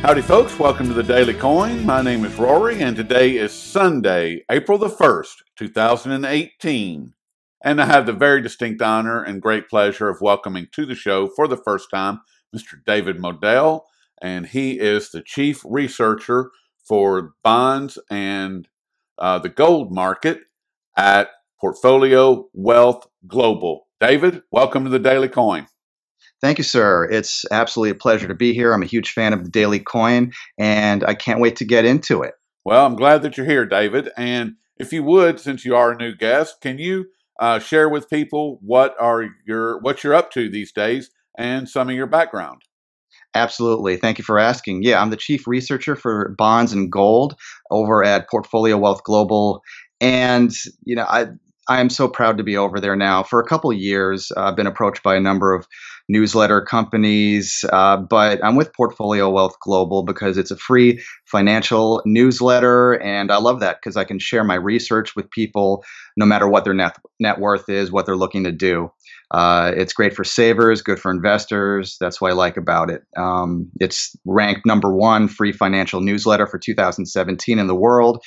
Howdy folks, welcome to the Daily Coin. My name is Rory and today is Sunday, April the 1st, 2018. And I have the very distinct honor and great pleasure of welcoming to the show for the first time Mr. David Moadel, and he is the chief researcher for bonds and the gold market at Portfolio Wealth Global. David, welcome to the Daily Coin. Thank you, sir. It's absolutely a pleasure to be here. I'm a huge fan of the Daily Coin, and I can't wait to get into it. Well, I'm glad that you're here, David. And if you would, since you are a new guest, can you share with people what you're up to these days and some of your background? Absolutely. Thank you for asking. Yeah, I'm the chief researcher for bonds and gold over at Portfolio Wealth Global, and I am so proud to be over there now. For a couple of years, I've been approached by a number of newsletter companies, but I'm with Portfolio Wealth Global because it's a free financial newsletter, and I love that because I can share my research with people no matter what their net worth is, what they're looking to do. It's great for savers, good for investors. That's what I like about it. It's ranked #1 free financial newsletter for 2017 in the world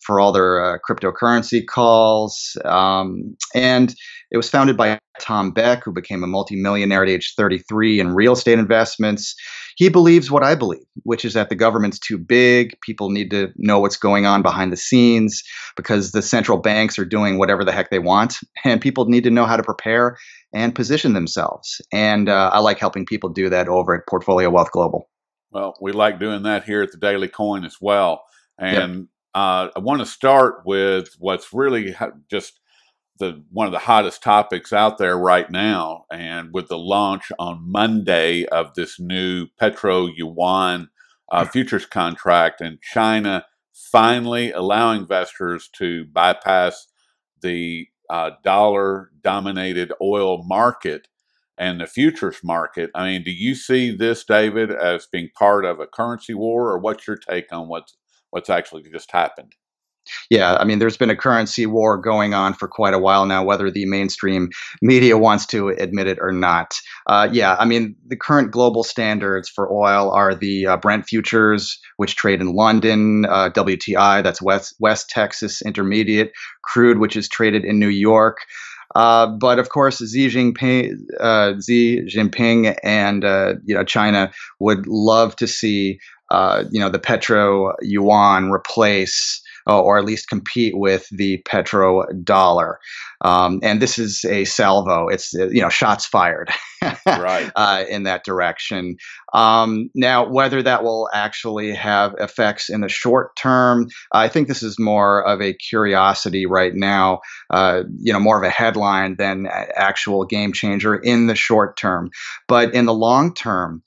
for all their cryptocurrency calls. And it was founded by Tom Beck, who became a multimillionaire at age 33 in real estate investments. He believes what I believe, which is that the government's too big. People need to know what's going on behind the scenes because the central banks are doing whatever the heck they want. And people need to know how to prepare and position themselves. And I like helping people do that over at Portfolio Wealth Global. Well, we like doing that here at the Daily Coin as well. And Yep. I want to start with what's really just one of the hottest topics out there right now, and with the launch on Monday of this new Petro Yuan futures contract, and China finally allowing investors to bypass the dollar-dominated oil market and the futures market. I mean, do you see this, David, as being part of a currency war, or what's your take on what's actually just happened? Yeah, I mean, there's been a currency war going on for quite a while now, whether the mainstream media wants to admit it or not. Yeah, I mean, the current global standards for oil are the Brent futures, which trade in London, WTI, that's West Texas Intermediate, crude, which is traded in New York. But of course, Xi Jinping and China would love to see the Petro Yuan replace or at least compete with the petro dollar. And this is a salvo. It's shots fired Right. in that direction. Now, whether that will actually have effects in the short term, I think this is more of a curiosity right now. More of a headline than actual game changer in the short term. But in the long term,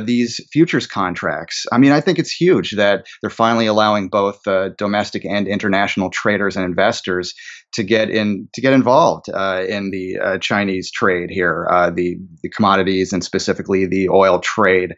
these futures contracts, I mean, I think it's huge that they're finally allowing both domestic and international traders and investors to get involved in the Chinese trade here, the commodities and specifically the oil trade.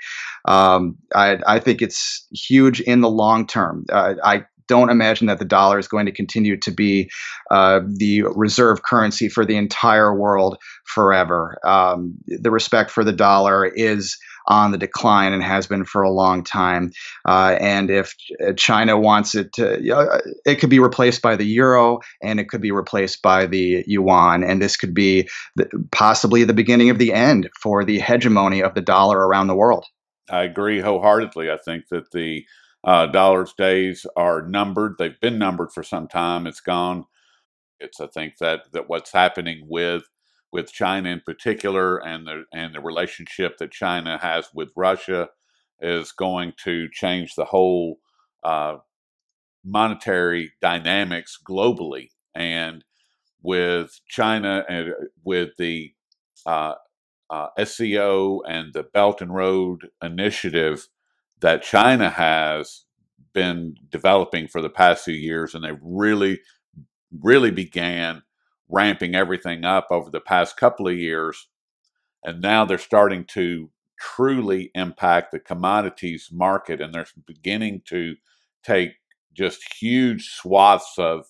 I think it's huge in the long term. I don't imagine that the dollar is going to continue to be the reserve currency for the entire world forever. The respect for the dollar is on the decline and has been for a long time. And if China wants it to, it could be replaced by the euro and it could be replaced by the yuan. And this could be possibly the beginning of the end for the hegemony of the dollar around the world. I agree wholeheartedly. I think that the dollar's days are numbered. They've been numbered for some time. It's gone. I think that what's happening with China in particular, and the relationship that China has with Russia, is going to change the whole monetary dynamics globally. And with China and with the SCO and the Belt and Road Initiative that China has been developing for the past few years, and they really began ramping everything up over the past couple of years. And now they're starting to truly impact the commodities market, and they're beginning to take just huge swaths of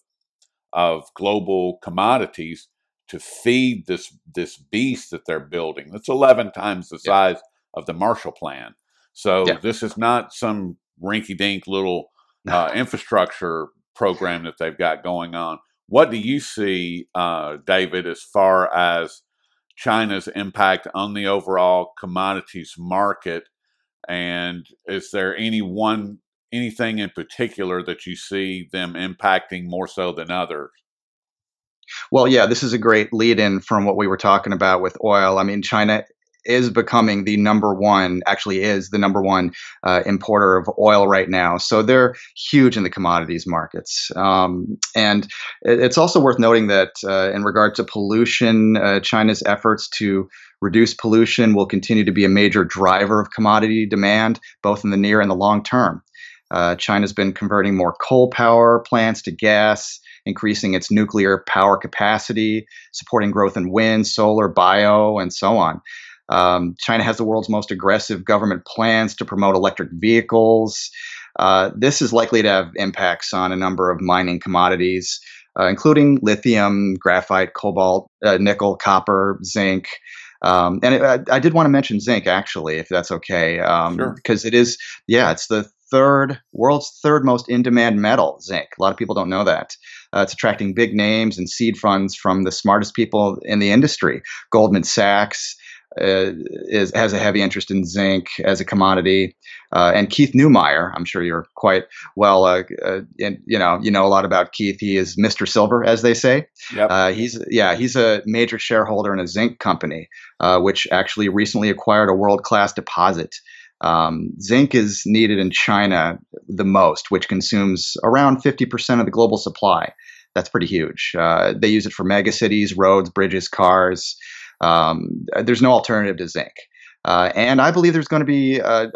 global commodities to feed this beast that they're building. That's 11 times the size of the Marshall Plan. So Yeah. this is not some rinky-dink little infrastructure program that they've got going on. What do you see, David, as far as China's impact on the overall commodities market? And is there anything in particular that you see them impacting more so than others? Well, yeah, this is a great lead in from what we were talking about with oil. I mean, China is becoming the number one, actually is the number one importer of oil right now. So they're huge in the commodities markets. And it's also worth noting that in regard to pollution, China's efforts to reduce pollution will continue to be a major driver of commodity demand, both in the near and the long term. China's been converting more coal power plants to gas, increasing its nuclear power capacity, supporting growth in wind, solar, bio, and so on. China has the world's most aggressive government plans to promote electric vehicles. This is likely to have impacts on a number of mining commodities, including lithium, graphite, cobalt, nickel, copper, zinc. I did want to mention zinc, actually, if that's okay, Sure. because it's the world's third most in demand metal, zinc. A lot of people don't know that. It's attracting big names and seed funds from the smartest people in the industry. Goldman Sachs has a heavy interest in zinc as a commodity, and Keith Neumeyer. I'm sure you're quite well, you know a lot about Keith. He is Mr. Silver, as they say. Yep. He's a major shareholder in a zinc company, which actually recently acquired a world class deposit. Zinc is needed in China the most, which consumes around 50% of the global supply. That's pretty huge. They use it for megacities, roads, bridges, cars. There's no alternative to zinc. And I believe there's going to be a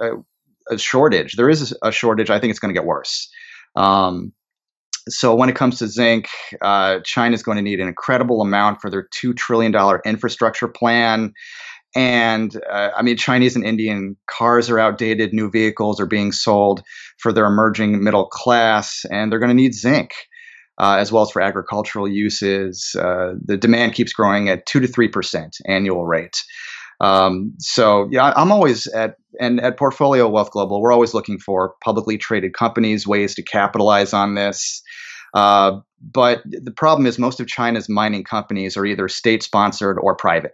shortage. There is a shortage. I think it's going to get worse. So when it comes to zinc, China is going to need an incredible amount for their $2 trillion infrastructure plan. And I mean, Chinese and Indian cars are outdated. New vehicles are being sold for their emerging middle class, and they're going to need zinc. As well as for agricultural uses. The demand keeps growing at 2 to 3% annual rate. So yeah, I'm always at Portfolio Wealth Global. We're always looking for publicly traded companies, ways to capitalize on this. But the problem is most of China's mining companies are either state sponsored or private.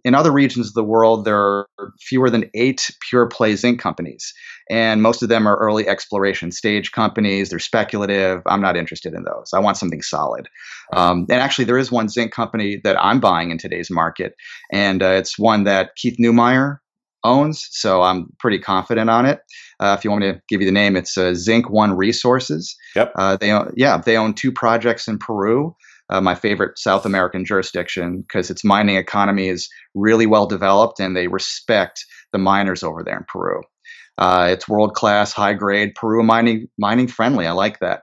In other regions of the world, there are fewer than 8 pure play zinc companies, and most of them are early exploration stage companies. They're speculative. I'm not interested in those. I want something solid. Right. And actually, there is one zinc company that I'm buying in today's market, and it's one that Keith Neumeyer owns, so I'm pretty confident on it. If you want me to give you the name, it's Zinc One Resources. Yep. They own 2 projects in Peru, my favorite South American jurisdiction, because its mining economy is really well developed and they respect the miners over there in Peru. It's world class, high grade, Peru mining friendly. I like that.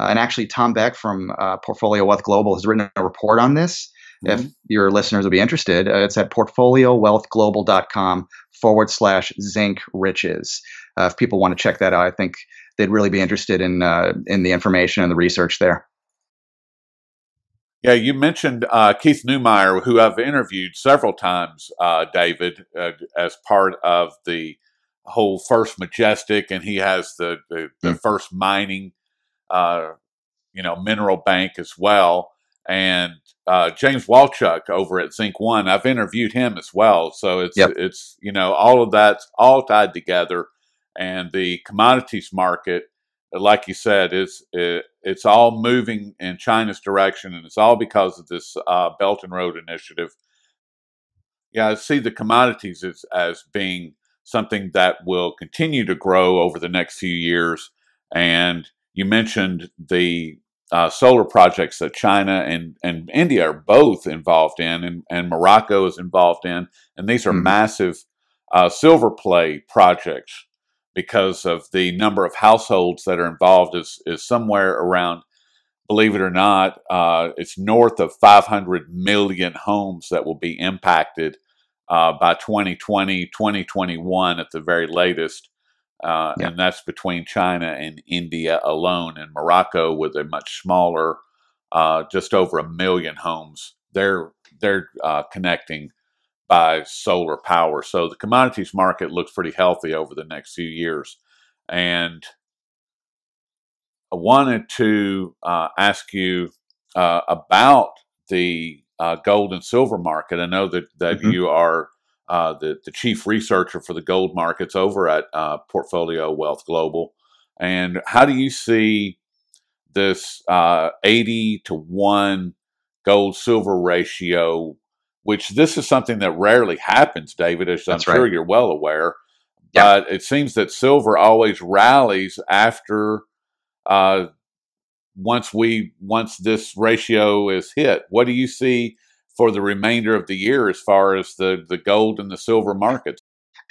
And actually, Tom Beck from Portfolio Wealth Global has written a report on this. If Mhm. your listeners would be interested, it's at portfoliowealthglobal.com/zinc riches. If people want to check that out, I think they'd really be interested in the information and the research there. Yeah, you mentioned Keith Neumeyer, who I've interviewed several times, David, as part of the whole First Majestic, and he has the Mm, first mining, uh, mineral bank as well. And James Walchuk over at Zinc One, I've interviewed him as well. So yep. it's all of that's all tied together, and the commodities market, like you said, it's all moving in China's direction, and it's all because of this Belt and Road Initiative. Yeah, I see the commodities as being something that will continue to grow over the next few years. And you mentioned the solar projects that China and India are both involved in, and Morocco is involved in. And these are Hmm. massive silver play projects because of the number of households that are involved is somewhere around, believe it or not, it's north of 500 million homes that will be impacted by 2020, 2021 at the very latest. Yeah. And that's between China and India alone. And Morocco, with a much smaller, just over a million homes, they're connecting. by solar power. So the commodities market looks pretty healthy over the next few years. And I wanted to ask you about the gold and silver market. I know that Mhm. you are the chief researcher for the gold markets over at Portfolio Wealth Global. And how do you see this 80 to 1 gold silver ratio, which this is something that rarely happens, David, as I'm That's right. sure you're well aware. Yeah. But it seems that silver always rallies after uh, once this ratio is hit. What do you see for the remainder of the year as far as the gold and the silver markets?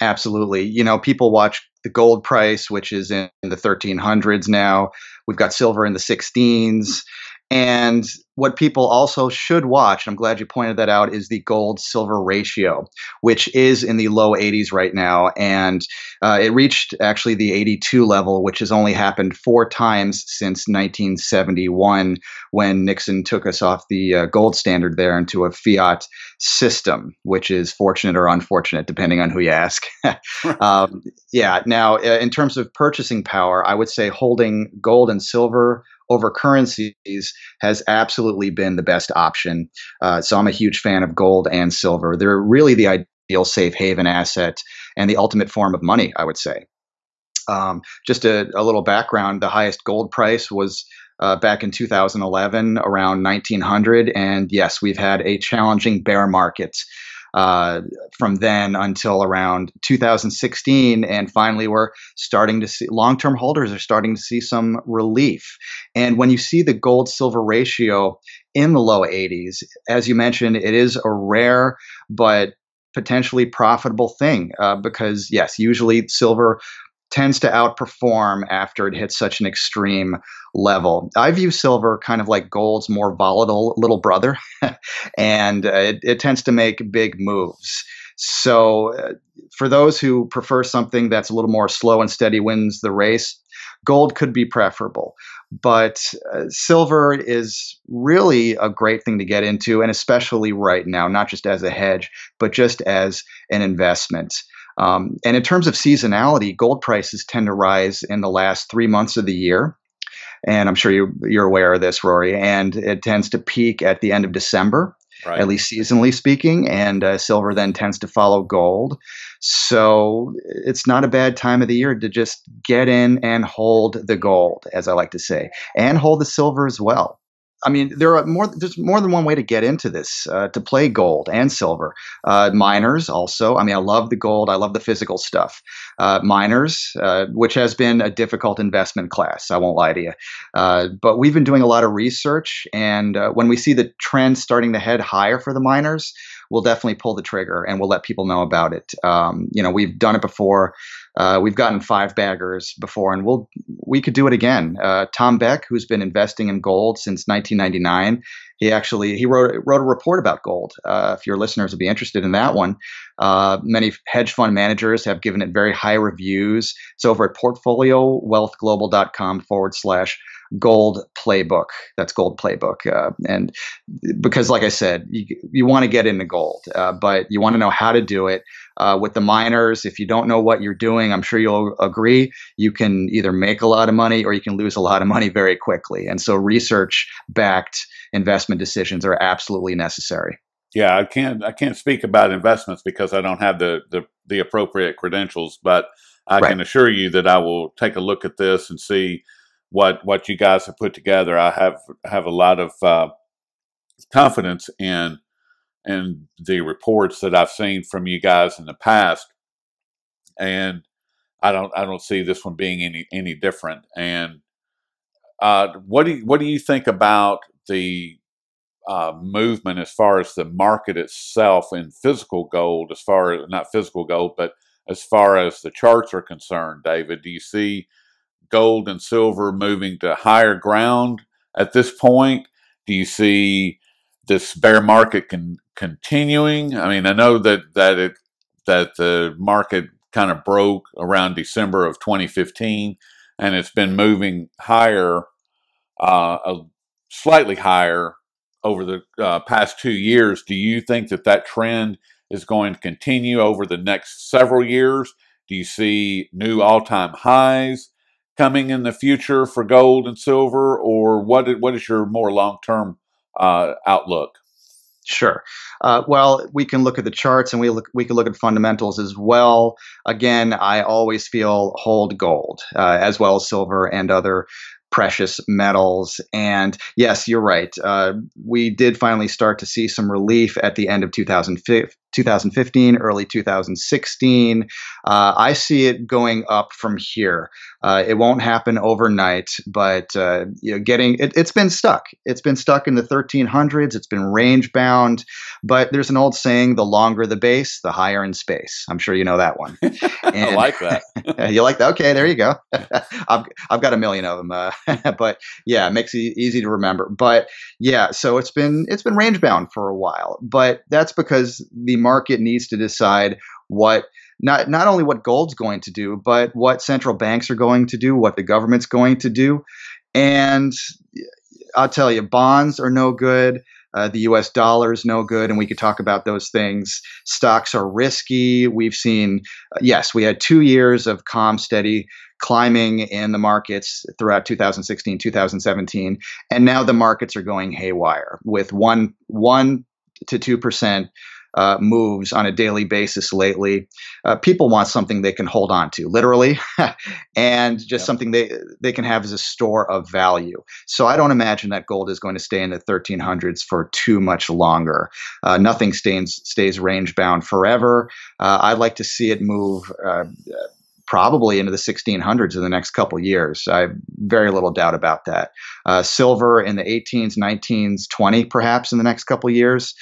Absolutely. People watch the gold price, which is in the 1300s now. We've got silver in the 16s. And what people also should watch, and I'm glad you pointed that out, is the gold silver ratio, which is in the low 80s right now. And it reached actually the 82 level, which has only happened 4 times since 1971 when Nixon took us off the gold standard there into a fiat system, which is fortunate or unfortunate, depending on who you ask. um, yeah. Now, in terms of purchasing power, I would say holding gold and silver over currencies has absolutely been the best option. So I'm a huge fan of gold and silver. They're really the ideal safe haven asset and the ultimate form of money, I would say. Just a little background, the highest gold price was back in 2011, around 1900. And yes, we've had a challenging bear market uh, from then until around 2016. And finally, we're starting to see long term holders are starting to see some relief. And when you see the gold silver ratio in the low 80s, as you mentioned, it is a rare but potentially profitable thing because, yes, usually silver tends to outperform after it hits such an extreme level. I view silver kind of like gold's more volatile little brother, and it tends to make big moves. So, for those who prefer something that's a little more slow and steady wins the race, gold could be preferable. But silver is really a great thing to get into, and especially right now, not just as a hedge, but just as an investment. And in terms of seasonality, gold prices tend to rise in the last 3 months of the year. And I'm sure you're aware of this, Rory. And it tends to peak at the end of December, at Right. least seasonally speaking. And silver then tends to follow gold. So it's not a bad time of the year to just get in and hold the gold, as I like to say, and hold the silver as well. I mean, there's more than one way to get into this, to play gold and silver. Miners also. I mean, I love the gold. I love the physical stuff. Miners, which has been a difficult investment class. I won't lie to you. But we've been doing a lot of research, and when we see the trend starting to head higher for the miners, we'll definitely pull the trigger and we'll let people know about it. We've done it before. We've gotten five baggers before, and we could do it again. Tom Beck, who's been investing in gold since 1999, he wrote a report about gold. If your listeners would be interested in that one, many hedge fund managers have given it very high reviews. It's over at portfoliowealthglobal.com/gold playbook. That's gold playbook. And because, like I said, you want to get into gold, but you want to know how to do it. With the miners, if you don't know what you're doing, I'm sure you'll agree, you can either make a lot of money or you can lose a lot of money very quickly. And so research backed investment decisions are absolutely necessary. Yeah, I can't speak about investments because I don't have the appropriate credentials, but I Right. can assure you that I will take a look at this and see what you guys have put together. I have a lot of confidence in the reports that I've seen from you guys in the past, and I don't see this one being any different. And what do you think about the movement as far as the market itself in physical gold, as far as not physical gold, but as far as the charts are concerned, David? Do you see gold and silver moving to higher ground at this point? Do you see this bear market continuing? I mean, I know that the market kind of broke around December of 2015, and it's been moving higher, slightly higher over the past 2 years. Do you think that trend is going to continue over the next several years? Do you see new all-time highs coming in the future for gold and silver, or what is your more long-term outlook? Sure. Well, we can look at the charts and we can look at fundamentals as well. Again, I always feel hold gold as well as silver and other precious metals. And yes, you're right. We did finally start to see some relief at the end of 2015, early 2016. I see it going up from here. It won't happen overnight, but getting it's been stuck. It's been stuck in the 1300s. It's been range bound. But there's an old saying: the longer the base, the higher in space. I'm sure you know that one. I And like that. you like that? Okay, there you go. I've got a million of them, but yeah, it makes it easy to remember. But yeah, so it's been range bound for a while, but that's because the market needs to decide what not only what gold's going to do, but what central banks are going to do, what the government's going to do. And I'll tell you, bonds are no good. The US dollar is no good. And we could talk about those things. Stocks are risky. We've seen, yes, we had 2 years of calm, steady climbing in the markets throughout 2016, 2017. And now the markets are going haywire with 1 to 2% moves on a daily basis lately. People want something they can hold on to, literally, and just Yep. something they can have as a store of value. So I don't imagine that gold is going to stay in the 1300s for too much longer. Nothing stays range bound forever. I'd like to see it move. Probably into the 1600s in the next couple of years. I have very little doubt about that. Silver in the 18s, 19s, 20 perhaps in the next couple of years.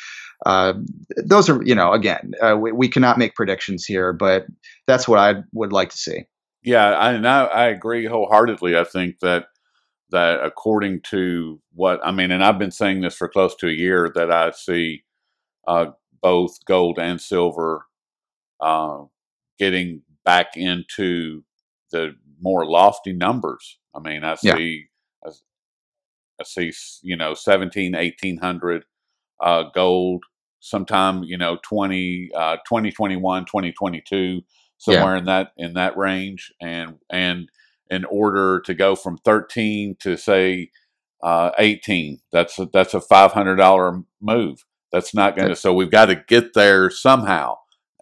Uh, those are, again, we cannot make predictions here, but that's what I would like to see. Yeah, I agree wholeheartedly. I think that according to what I mean, and I've been saying this for close to a year, that I see uh, both gold and silver uh, getting back into the more lofty numbers. I mean, Yeah, I, I see, 17, 1800 gold sometime, 2021, 2022, yeah, somewhere in that range. And in order to go from 13 to say 18, that's a $500 move. That's not going uh, to, so we've got to get there somehow.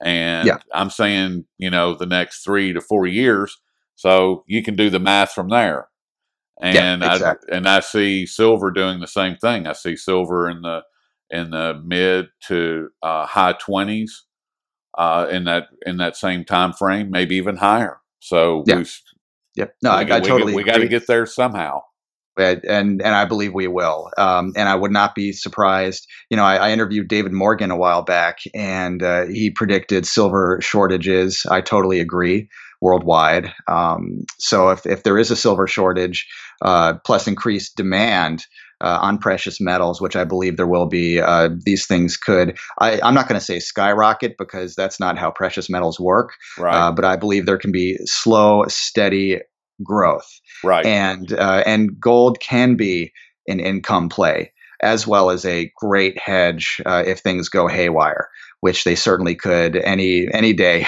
yeah, And I'm saying, the next 3 to 4 years. So you can do the math from there. yeah, And I exactly. and I see silver doing the same thing. I see silver in the mid to high 20s in that same time frame, maybe even higher. So Yeah, yep. No, we I totally we got to agree. get there somehow. And I believe we will. And I would not be surprised. I interviewed David Morgan a while back, and he predicted silver shortages. I totally agree worldwide. So if there is a silver shortage, plus increased demand on precious metals, which I believe there will be, these things could. I'm not going to say skyrocket because that's not how precious metals work. Right, But I believe there can be slow, steady growth, right. and gold can be an income play as well as a great hedge if things go haywire, which they certainly could any day.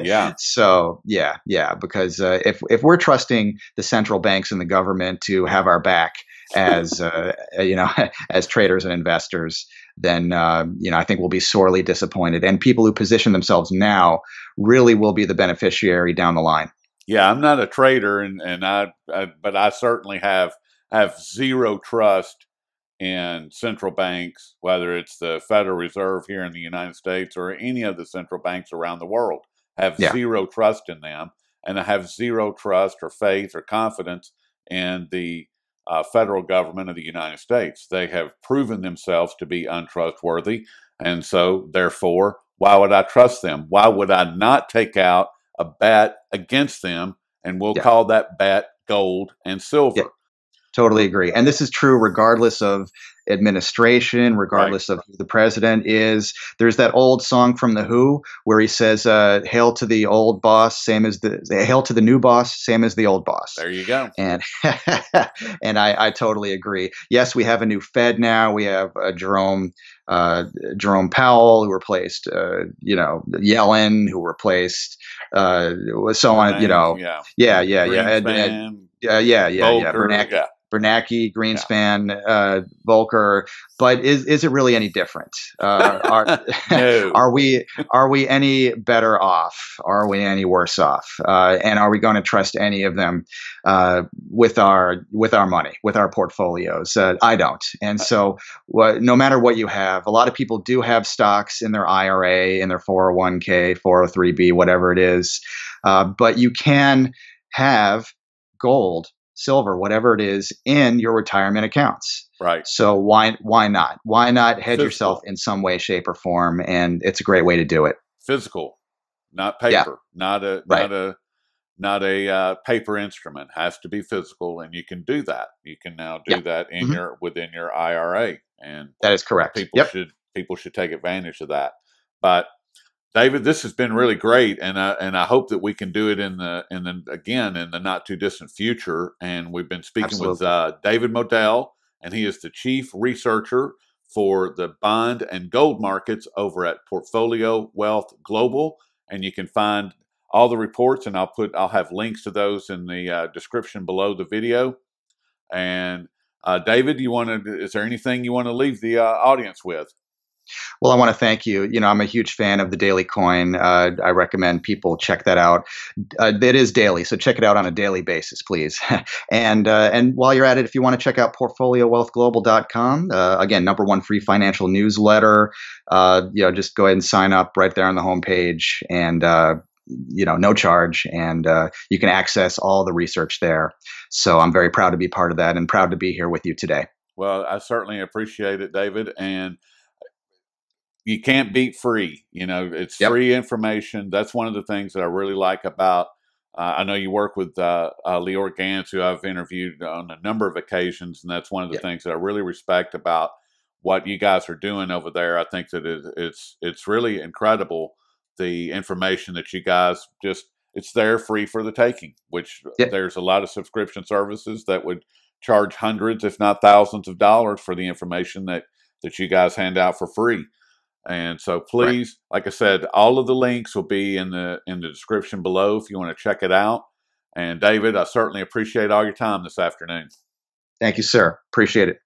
Yeah, So yeah, because if we're trusting the central banks and the government to have our back as as traders and investors, then I think we'll be sorely disappointed. And people who position themselves now really will be the beneficiary down the line. yeah. I'm not a trader, but I certainly have zero trust in central banks, whether it's the Federal Reserve here in the United States or any of the central banks around the world. Have Yeah, zero trust in them, and I have zero trust or faith or confidence in the federal government of the United States. They have proven themselves to be untrustworthy, and so therefore, why would I trust them? Why would I not take out a bet against them? And we'll yeah, call that bet gold and yeah. silver. Totally agree. And this is true regardless of administration, Right. regardless of who the president is. There's that old song from The Who where he says, "Hail to the old boss, same as the hail to the new boss, same as the old boss." There you go. And and I totally agree. Yes, we have a new Fed now. We have uh, Jerome Powell, who replaced Yellen, who replaced so on. Bernanke, yeah. Yeah. Greenspan, Yeah. Volcker, yeah, Bernanke, yeah. Greenspan, Volcker. But is it really any different? Are No. are we are we any better off? Are we any worse off? And are we going to trust any of them with our money, with our portfolios? I don't. And so, no matter what you have, a lot of people do have stocks in their IRA, in their 401k, 403b, whatever it is. But you can have gold, silver, whatever it is, in your retirement accounts. Right. So why not? Why not hedge yourself Physical. in some way, shape, or form? And it's a great way to do it. Physical, not Yeah, paper, not a right. paper instrument. Has to be physical, and you can do that. You can now Yeah, do that in hmm within your IRA, and that is correct. people Yep. should take advantage of that. But David, this has been really great, and I hope that we can do it again in the not too distant future. And we've been speaking with Absolutely. David Moadel, and he is the chief researcher for the bond and gold markets over at Portfolio Wealth Global. And you can find all the reports, and I'll have links to those in the description below the video. And David, is there anything you want to leave the audience with? Well, I want to thank you. I'm a huge fan of the Daily Coin. I recommend people check that out. It is daily, so check it out on a daily basis, please. And while you're at it, if you want to check out portfoliowealthglobal.com, again, number one free financial newsletter. Just go ahead and sign up right there on the homepage, and no charge, and you can access all the research there. So I'm very proud to be part of that, and proud to be here with you today. Well, I certainly appreciate it, David, and you can't beat free. It's Yep. free information. That's one of the things that I really like about. I know you work with Lior Gantz, who I've interviewed on a number of occasions, and that's one of the Yep. things that I really respect about what you guys are doing over there. I think that it's really incredible, the information that you guys it's there free for the taking. Which Yep. there's a lot of subscription services that would charge hundreds, if not thousands, of dollars for the information that you guys hand out for free. And so Right. please, like I said, all of the links will be in the description below if you want to check it out. And David, I certainly appreciate all your time this afternoon. Thank you, sir. Appreciate it.